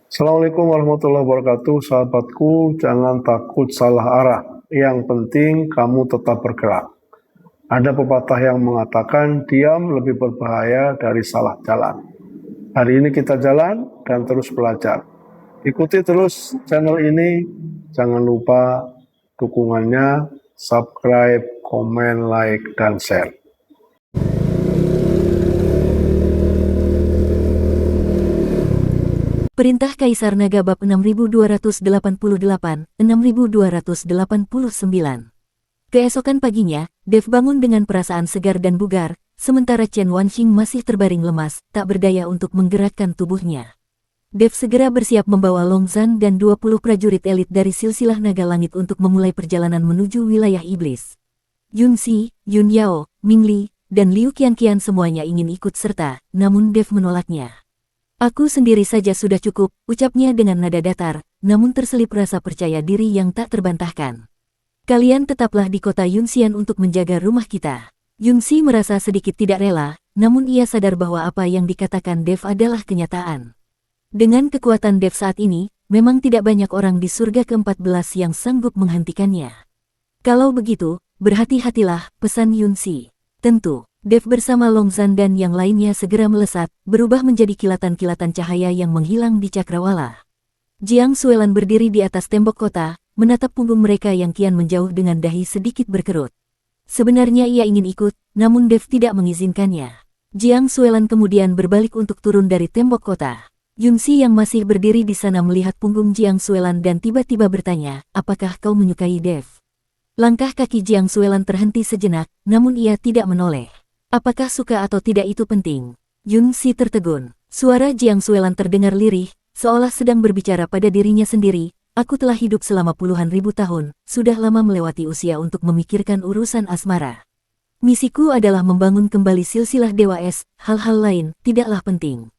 Assalamualaikum warahmatullahi wabarakatuh, sahabatku. Jangan takut salah arah. Yang penting kamu tetap bergerak. Ada pepatah yang mengatakan diam lebih berbahaya dari salah jalan. Hari ini kita jalan dan terus belajar. Ikuti terus channel ini. Jangan lupa dukungannya, subscribe, komen, like, dan share. Perintah Kaisar Naga bab 6288-6289. Keesokan paginya, Dev bangun dengan perasaan segar dan bugar, sementara Chen Wanxing masih terbaring lemas, tak berdaya untuk menggerakkan tubuhnya. Dev segera bersiap membawa Long Zhan dan 20 prajurit elit dari silsilah naga langit untuk memulai perjalanan menuju wilayah iblis. Yun Xi, Yun Yao, Ming Li, dan Liu Qianqian semuanya ingin ikut serta, namun Dev menolaknya. Aku sendiri saja sudah cukup, ucapnya dengan nada datar, namun terselip rasa percaya diri yang tak terbantahkan. Kalian tetaplah di kota Yunxian untuk menjaga rumah kita. Yunxi merasa sedikit tidak rela, namun ia sadar bahwa apa yang dikatakan Dev adalah kenyataan. Dengan kekuatan Dev saat ini, memang tidak banyak orang di surga ke-14 yang sanggup menghentikannya. Kalau begitu, berhati-hatilah, pesan Yunxi. Tentu. Dev bersama Long Zhan dan yang lainnya segera melesat, berubah menjadi kilatan-kilatan cahaya yang menghilang di cakrawala. Jiang Xuelan berdiri di atas tembok kota, menatap punggung mereka yang kian menjauh dengan dahi sedikit berkerut. Sebenarnya ia ingin ikut, namun Dev tidak mengizinkannya. Jiang Xuelan kemudian berbalik untuk turun dari tembok kota. Yunxi yang masih berdiri di sana melihat punggung Jiang Xuelan dan tiba-tiba bertanya, apakah kau menyukai Dev? Langkah kaki Jiang Xuelan terhenti sejenak, namun ia tidak menoleh. Apakah suka atau tidak itu penting? Yunxi tertegun. Suara Jiang Xuelan terdengar lirih, seolah sedang berbicara pada dirinya sendiri. Aku telah hidup selama puluhan ribu tahun, sudah lama melewati usia untuk memikirkan urusan asmara. Misiku adalah membangun kembali silsilah Dewa Es, hal-hal lain tidaklah penting.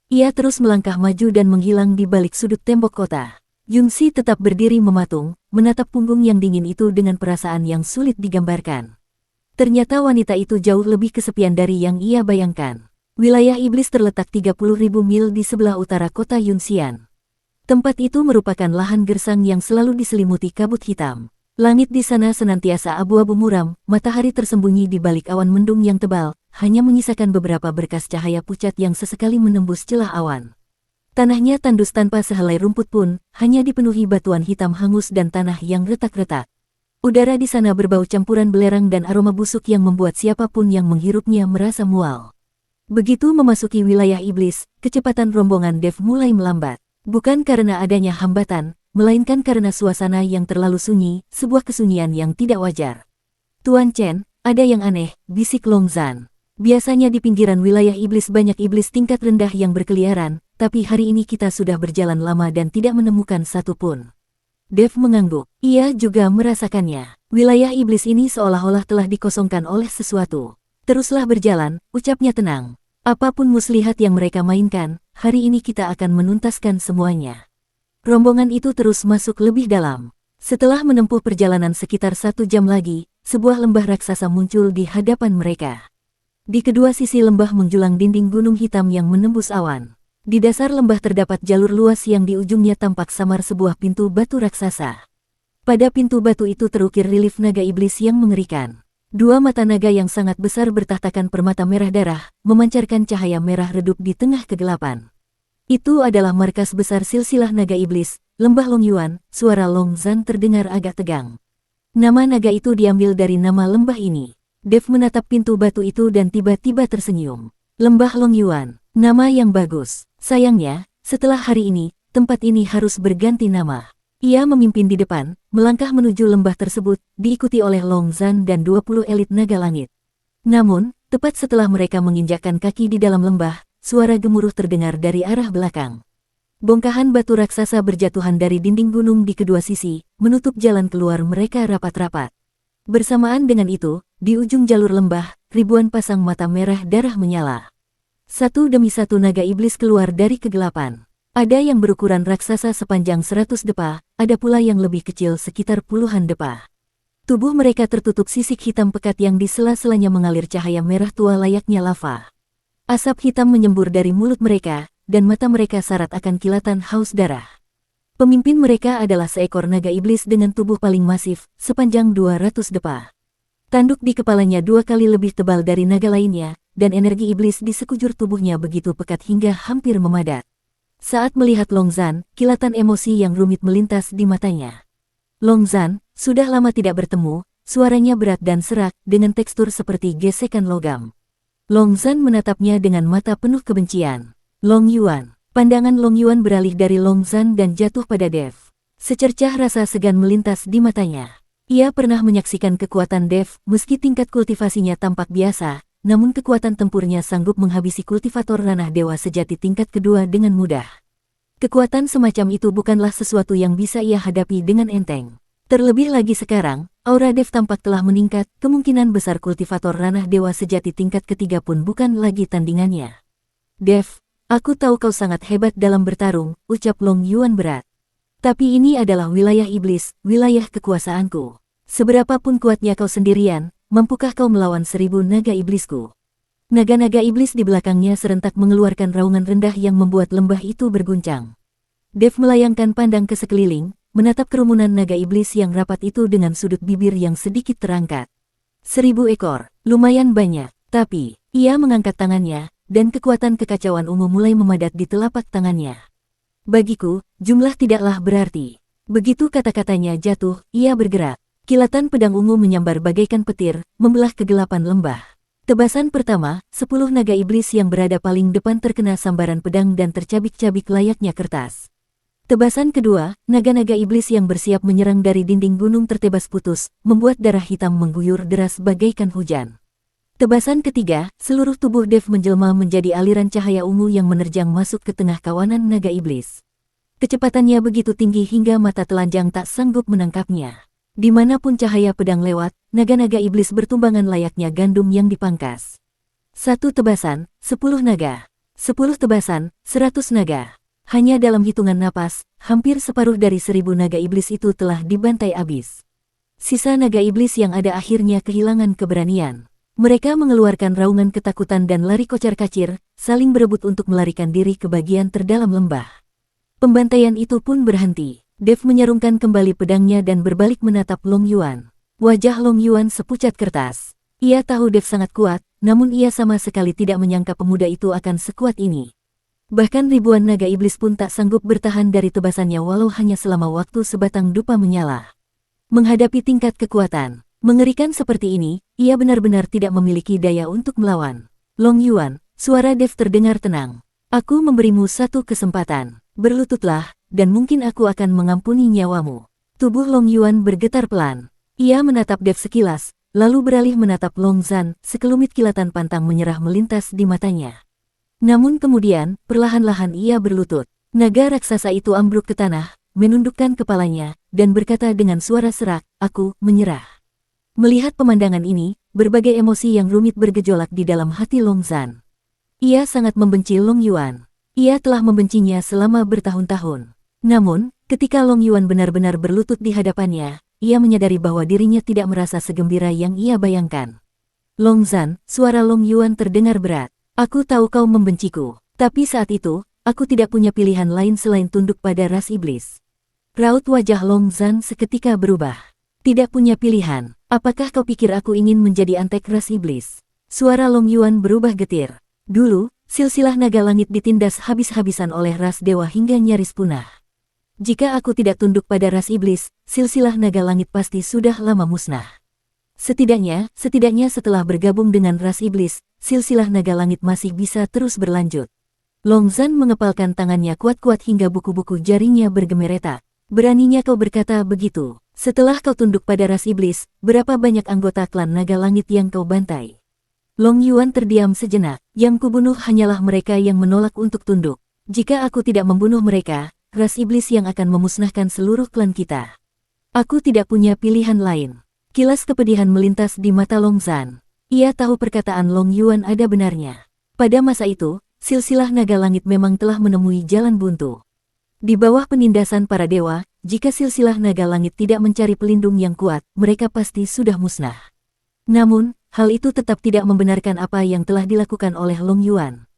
Ia terus melangkah maju dan menghilang di balik sudut tembok kota. Yunxi tetap berdiri mematung, menatap punggung yang dingin itu dengan perasaan yang sulit digambarkan. Ternyata wanita itu jauh lebih kesepian dari yang ia bayangkan. Wilayah iblis terletak 30.000 mil di sebelah utara kota Yunxian. Tempat itu merupakan lahan gersang yang selalu diselimuti kabut hitam. Langit di sana senantiasa abu-abu muram, matahari tersembunyi di balik awan mendung yang tebal, hanya menyisakan beberapa berkas cahaya pucat yang sesekali menembus celah awan. Tanahnya tandus tanpa sehelai rumput pun, hanya dipenuhi batuan hitam hangus dan tanah yang retak-retak. Udara di sana berbau campuran belerang dan aroma busuk yang membuat siapapun yang menghirupnya merasa mual. Begitu memasuki wilayah iblis, kecepatan rombongan Dev mulai melambat. Bukan karena adanya hambatan, melainkan karena suasana yang terlalu sunyi, sebuah kesunyian yang tidak wajar. Tuan Chen, ada yang aneh, bisik Long Zhan. Biasanya di pinggiran wilayah iblis banyak iblis tingkat rendah yang berkeliaran, tapi hari ini kita sudah berjalan lama dan tidak menemukan satu pun. Dev mengangguk. Ia juga merasakannya. Wilayah iblis ini seolah-olah telah dikosongkan oleh sesuatu. Teruslah berjalan, ucapnya tenang. Apapun muslihat yang mereka mainkan, hari ini kita akan menuntaskan semuanya. Rombongan itu terus masuk lebih dalam. Setelah menempuh perjalanan sekitar 1 jam lagi, sebuah lembah raksasa muncul di hadapan mereka. Di kedua sisi lembah menjulang dinding gunung hitam yang menembus awan. Di dasar lembah terdapat jalur luas yang di ujungnya tampak samar sebuah pintu batu raksasa. Pada pintu batu itu terukir relief naga iblis yang mengerikan. 2 mata naga yang sangat besar bertahtakan permata merah darah, memancarkan cahaya merah redup di tengah kegelapan. Itu adalah markas besar silsilah naga iblis, Lembah Long Yuan. Suara Long Zhan terdengar agak tegang. Nama naga itu diambil dari nama lembah ini. Dev menatap pintu batu itu dan tiba-tiba tersenyum. Lembah Long Yuan, nama yang bagus. Sayangnya, setelah hari ini, tempat ini harus berganti nama. Ia memimpin di depan, melangkah menuju lembah tersebut, diikuti oleh Long Zhan dan 20 elit naga langit. Namun, tepat setelah mereka menginjakkan kaki di dalam lembah, suara gemuruh terdengar dari arah belakang. Bongkahan batu raksasa berjatuhan dari dinding gunung di kedua sisi, menutup jalan keluar mereka rapat-rapat. Bersamaan dengan itu, di ujung jalur lembah, ribuan pasang mata merah darah menyala. Satu demi satu naga iblis keluar dari kegelapan. Ada yang berukuran raksasa sepanjang 100 depa, ada pula yang lebih kecil sekitar puluhan depa. Tubuh mereka tertutup sisik hitam pekat yang di sela-selanya mengalir cahaya merah tua layaknya lava. Asap hitam menyembur dari mulut mereka, dan mata mereka syarat akan kilatan haus darah. Pemimpin mereka adalah seekor naga iblis dengan tubuh paling masif, sepanjang 200 depa. Tanduk di kepalanya 2 kali lebih tebal dari naga lainnya, dan energi iblis di sekujur tubuhnya begitu pekat hingga hampir memadat. Saat melihat Long Zhan, kilatan emosi yang rumit melintas di matanya. Long Zhan, sudah lama tidak bertemu, suaranya berat dan serak, dengan tekstur seperti gesekan logam. Long Zhan menatapnya dengan mata penuh kebencian. Long Yuan. Pandangan Long Yuan beralih dari Long Zhan dan jatuh pada Dev. Secercah rasa segan melintas di matanya. Ia pernah menyaksikan kekuatan Dev, meski tingkat kultivasinya tampak biasa, namun kekuatan tempurnya sanggup menghabisi kultivator ranah dewa sejati tingkat kedua dengan mudah. Kekuatan semacam itu bukanlah sesuatu yang bisa ia hadapi dengan enteng. Terlebih lagi sekarang, aura Dev tampak telah meningkat, kemungkinan besar kultivator ranah dewa sejati tingkat ketiga pun bukan lagi tandingannya. Dev, aku tahu kau sangat hebat dalam bertarung, ucap Long Yuan berat. Tapi ini adalah wilayah iblis, wilayah kekuasaanku. Seberapapun kuatnya kau sendirian, mampukah kau melawan 1000 naga iblisku? Naga-naga iblis di belakangnya serentak mengeluarkan raungan rendah yang membuat lembah itu berguncang. Dev melayangkan pandang ke sekeliling, menatap kerumunan naga iblis yang rapat itu dengan sudut bibir yang sedikit terangkat. 1000 ekor, lumayan banyak, tapi, ia mengangkat tangannya, dan kekuatan kekacauan ungu mulai memadat di telapak tangannya. Bagiku, jumlah tidaklah berarti. Begitu kata-katanya jatuh, ia bergerak. Kilatan pedang ungu menyambar bagaikan petir, membelah kegelapan lembah. Tebasan pertama, 10 naga iblis yang berada paling depan terkena sambaran pedang dan tercabik-cabik layaknya kertas. Tebasan kedua, naga-naga iblis yang bersiap menyerang dari dinding gunung tertebas putus, membuat darah hitam mengguyur deras bagaikan hujan. Tebasan ketiga, seluruh tubuh Dev menjelma menjadi aliran cahaya ungu yang menerjang masuk ke tengah kawanan naga iblis. Kecepatannya begitu tinggi hingga mata telanjang tak sanggup menangkapnya. Dimanapun cahaya pedang lewat, naga-naga iblis bertumbangan layaknya gandum yang dipangkas. 1 tebasan, 10 naga. 10 tebasan, 100 naga. Hanya dalam hitungan napas, hampir separuh dari 1000 naga iblis itu telah dibantai abis. Sisa naga iblis yang ada akhirnya kehilangan keberanian. Mereka mengeluarkan raungan ketakutan dan lari kocar-kacir, saling berebut untuk melarikan diri ke bagian terdalam lembah. Pembantaian itu pun berhenti. Dev menyarungkan kembali pedangnya dan berbalik menatap Long Yuan. Wajah Long Yuan sepucat kertas. Ia tahu Dev sangat kuat, namun ia sama sekali tidak menyangka pemuda itu akan sekuat ini. Bahkan ribuan naga iblis pun tak sanggup bertahan dari tebasannya walau hanya selama waktu sebatang dupa menyala. Menghadapi tingkat kekuatan mengerikan seperti ini, ia benar-benar tidak memiliki daya untuk melawan. Long Yuan, suara Dev terdengar tenang. Aku memberimu satu kesempatan. Berlututlah, dan mungkin aku akan mengampuni nyawamu. Tubuh Long Yuan bergetar pelan. Ia menatap Dev sekilas, lalu beralih menatap Long Zhan, sekelumit kilatan pantang menyerah melintas di matanya. Namun kemudian, perlahan-lahan ia berlutut. Naga raksasa itu ambruk ke tanah, menundukkan kepalanya, dan berkata dengan suara serak, aku menyerah. Melihat pemandangan ini, berbagai emosi yang rumit bergejolak di dalam hati Long Zhan. Ia sangat membenci Long Yuan. Ia telah membencinya selama bertahun-tahun. Namun, ketika Long Yuan benar-benar berlutut di hadapannya, ia menyadari bahwa dirinya tidak merasa segembira yang ia bayangkan. Long Zhan, suara Long Yuan terdengar berat. Aku tahu kau membenciku, tapi saat itu, aku tidak punya pilihan lain selain tunduk pada ras iblis. Raut wajah Long Zhan seketika berubah. Tidak punya pilihan. Apakah kau pikir aku ingin menjadi antek ras iblis? Suara Long Yuan berubah getir. Dulu, silsilah naga langit ditindas habis-habisan oleh ras dewa hingga nyaris punah. Jika aku tidak tunduk pada ras iblis, silsilah naga langit pasti sudah lama musnah. Setidaknya setelah bergabung dengan ras iblis, silsilah naga langit masih bisa terus berlanjut. Long Zhan mengepalkan tangannya kuat-kuat hingga buku-buku jaringnya bergemeretak. Beraninya kau berkata begitu. Setelah kau tunduk pada ras iblis, berapa banyak anggota klan naga langit yang kau bantai? Long Yuan terdiam sejenak. Yang kubunuh hanyalah mereka yang menolak untuk tunduk. Jika aku tidak membunuh mereka, ras iblis yang akan memusnahkan seluruh klan kita. Aku tidak punya pilihan lain. Kilas kepedihan melintas di mata Long Zhan. Ia tahu perkataan Long Yuan ada benarnya. Pada masa itu, silsilah naga langit memang telah menemui jalan buntu. Di bawah penindasan para dewa, jika silsilah naga langit tidak mencari pelindung yang kuat, mereka pasti sudah musnah. Namun, hal itu tetap tidak membenarkan apa yang telah dilakukan oleh Long Yuan.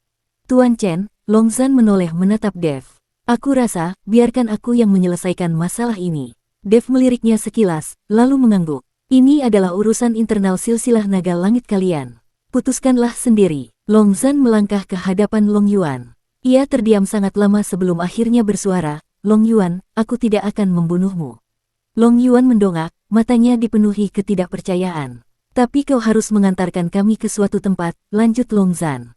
Tuan Chen, Long Zhan menoleh menatap Dev. Aku rasa, biarkan aku yang menyelesaikan masalah ini. Dev meliriknya sekilas, lalu mengangguk. Ini adalah urusan internal silsilah naga langit kalian. Putuskanlah sendiri. Long Zhan melangkah ke hadapan Long Yuan. Ia terdiam sangat lama sebelum akhirnya bersuara, Long Yuan, aku tidak akan membunuhmu. Long Yuan mendongak, matanya dipenuhi ketidakpercayaan. Tapi kau harus mengantarkan kami ke suatu tempat, lanjut Long Zhan.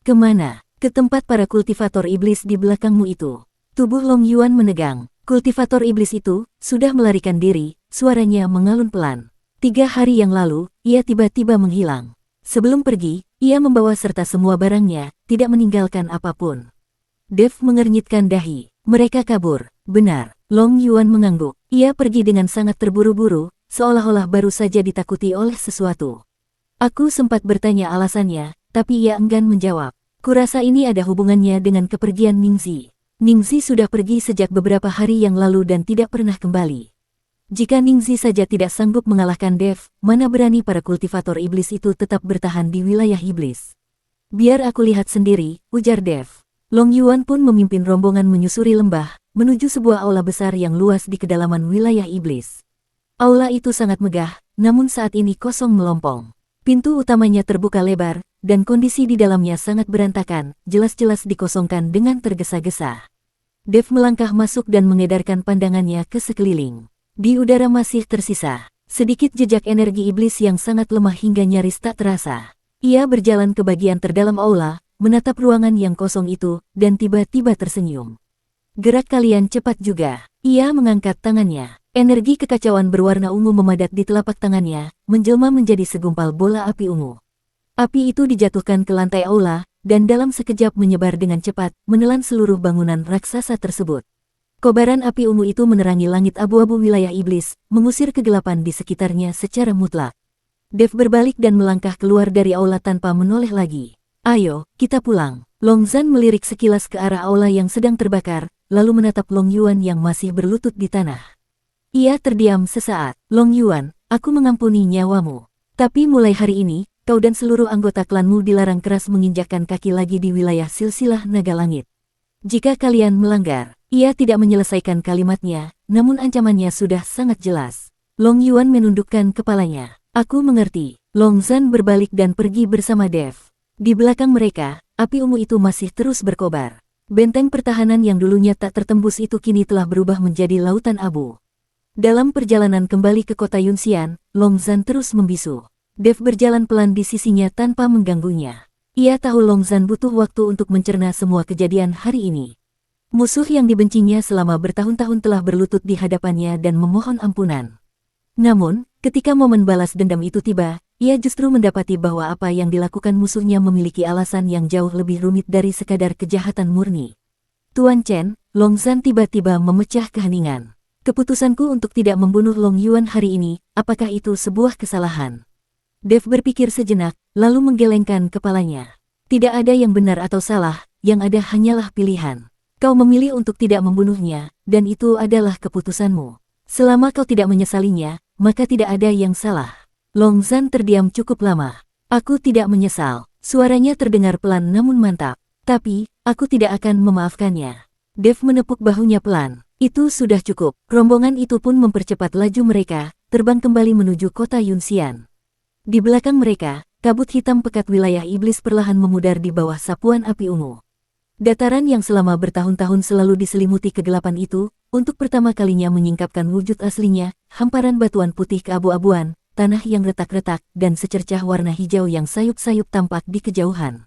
Kemana? Ke tempat para kultivator iblis di belakangmu itu. Tubuh Long Yuan menegang. Kultivator iblis itu sudah melarikan diri, suaranya mengalun pelan. 3 hari yang lalu, ia tiba-tiba menghilang. Sebelum pergi, ia membawa serta semua barangnya, tidak meninggalkan apapun. Dev mengernyitkan dahi. Mereka kabur. Benar. Long Yuan mengangguk. Ia pergi dengan sangat terburu-buru, seolah-olah baru saja ditakuti oleh sesuatu. Aku sempat bertanya alasannya, tapi ia enggan menjawab. Kurasa ini ada hubungannya dengan kepergian Ningxi. Ningxi sudah pergi sejak beberapa hari yang lalu dan tidak pernah kembali. Jika Ningxi saja tidak sanggup mengalahkan Dev, mana berani para kultivator iblis itu tetap bertahan di wilayah iblis. Biar aku lihat sendiri, ujar Dev. Long Yuan pun memimpin rombongan menyusuri lembah, menuju sebuah aula besar yang luas di kedalaman wilayah iblis. Aula itu sangat megah, namun saat ini kosong melompong. Pintu utamanya terbuka lebar, dan kondisi di dalamnya sangat berantakan, jelas-jelas dikosongkan dengan tergesa-gesa. Dev melangkah masuk dan mengedarkan pandangannya ke sekeliling. Di udara masih tersisa sedikit jejak energi iblis yang sangat lemah hingga nyaris tak terasa. Ia berjalan ke bagian terdalam aula, menatap ruangan yang kosong itu, dan tiba-tiba tersenyum. Gerak kalian cepat juga. Ia mengangkat tangannya. Energi kekacauan berwarna ungu memadat di telapak tangannya, menjelma menjadi segumpal bola api ungu. Api itu dijatuhkan ke lantai aula, dan dalam sekejap menyebar dengan cepat, menelan seluruh bangunan raksasa tersebut. Kobaran api ungu itu menerangi langit abu-abu wilayah iblis, mengusir kegelapan di sekitarnya secara mutlak. Dev berbalik dan melangkah keluar dari aula tanpa menoleh lagi. Ayo, kita pulang. Long Zhan melirik sekilas ke arah aula yang sedang terbakar, lalu menatap Long Yuan yang masih berlutut di tanah. Ia terdiam sesaat. Long Yuan, aku mengampuni nyawamu. Tapi mulai hari ini, kau dan seluruh anggota klanmu dilarang keras menginjakkan kaki lagi di wilayah silsilah naga langit. Jika kalian melanggar, ia tidak menyelesaikan kalimatnya, namun ancamannya sudah sangat jelas. Long Yuan menundukkan kepalanya. Aku mengerti. Long Zhan berbalik dan pergi bersama Dev. Di belakang mereka, api ungu itu masih terus berkobar. Benteng pertahanan yang dulunya tak tertembus itu kini telah berubah menjadi lautan abu. Dalam perjalanan kembali ke kota Yunxian, Long Zhan terus membisu. Dev berjalan pelan di sisinya tanpa mengganggunya. Ia tahu Long Zhan butuh waktu untuk mencerna semua kejadian hari ini. Musuh yang dibencinya selama bertahun-tahun telah berlutut di hadapannya dan memohon ampunan. Namun, ketika momen balas dendam itu tiba, ia justru mendapati bahwa apa yang dilakukan musuhnya memiliki alasan yang jauh lebih rumit dari sekadar kejahatan murni. Tuan Chen, Long Zhan tiba-tiba memecah keheningan. Keputusanku untuk tidak membunuh Long Yuan hari ini, apakah itu sebuah kesalahan? Dev berpikir sejenak, lalu menggelengkan kepalanya. Tidak ada yang benar atau salah, yang ada hanyalah pilihan. Kau memilih untuk tidak membunuhnya, dan itu adalah keputusanmu. Selama kau tidak menyesalinya, maka tidak ada yang salah. Long Zhan terdiam cukup lama. Aku tidak menyesal. Suaranya terdengar pelan namun mantap. Tapi, aku tidak akan memaafkannya. Dev menepuk bahunya pelan. Itu sudah cukup. Rombongan itu pun mempercepat laju mereka, terbang kembali menuju kota Yunxian. Di belakang mereka, kabut hitam pekat wilayah iblis perlahan memudar di bawah sapuan api ungu. Dataran yang selama bertahun-tahun selalu diselimuti kegelapan itu, untuk pertama kalinya menyingkapkan wujud aslinya, hamparan batuan putih keabu-abuan, tanah yang retak-retak, dan secercah warna hijau yang sayup-sayup tampak di kejauhan.